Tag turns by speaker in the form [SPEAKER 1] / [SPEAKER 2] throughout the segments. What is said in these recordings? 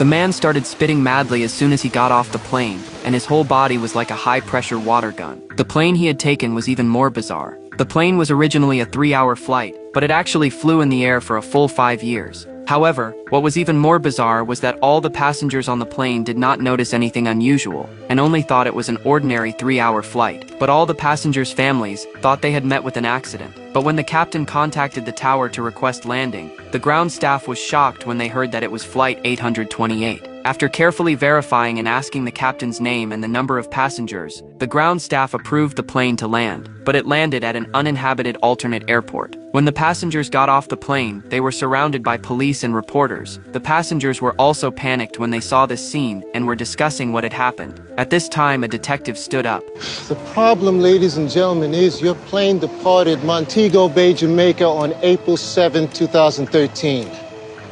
[SPEAKER 1] The man started spitting madly as soon as he got off the plane, and his whole body was like a high-pressure water gun. The plane he had taken was even more bizarre. The plane was originally a 3-hour flight, but it actually flew in the air for a full 5 years. However, what was even more bizarre was that all the passengers on the plane did not notice anything unusual, and only thought it was an ordinary 3-hour flight. But all the passengers' families thought they had met with an accident. But when the captain contacted the tower to request landing, the ground staff was shocked when they heard that it was Flight 828. After carefully verifying and asking the captain's name and the number of passengers, the ground staff approved the plane to land, but it landed at an uninhabited alternate airport. When the passengers got off the plane, they were surrounded by police and reporters. The passengers were also panicked when they saw this scene and were discussing what had happened. At this time, a detective stood up.
[SPEAKER 2] The problem, ladies and gentlemen, is your plane departed Montego Bay, Jamaica on April 7, 2013.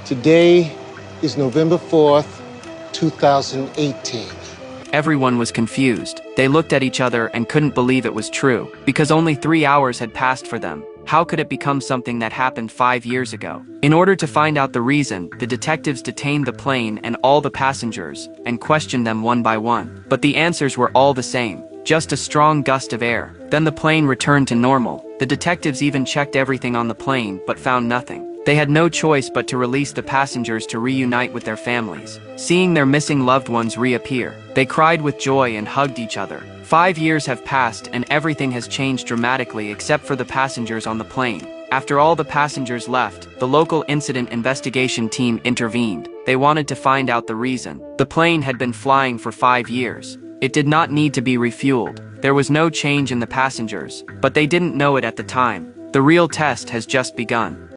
[SPEAKER 2] Today is November 4th, 2018.
[SPEAKER 1] Everyone was confused. They looked at each other and couldn't believe it was true, because only 3 hours had passed for them. How could it become something that happened 5 years ago? In order to find out the reason, the detectives detained the plane and all the passengers, and questioned them one by one. But the answers were all the same. Just a strong gust of air. Then the plane returned to normal. The detectives even checked everything on the plane, but found nothing. They had no choice but to release the passengers to reunite with their families. Seeing their missing loved ones reappear, they cried with joy and hugged each other. 5 years have passed and everything has changed dramatically except for the passengers on the plane. After all the passengers left, the local incident investigation team intervened. They wanted to find out the reason. The plane had been flying for 5 years. It did not need to be refueled. There was no change in the passengers, but they didn't know it at the time. The real test has just begun.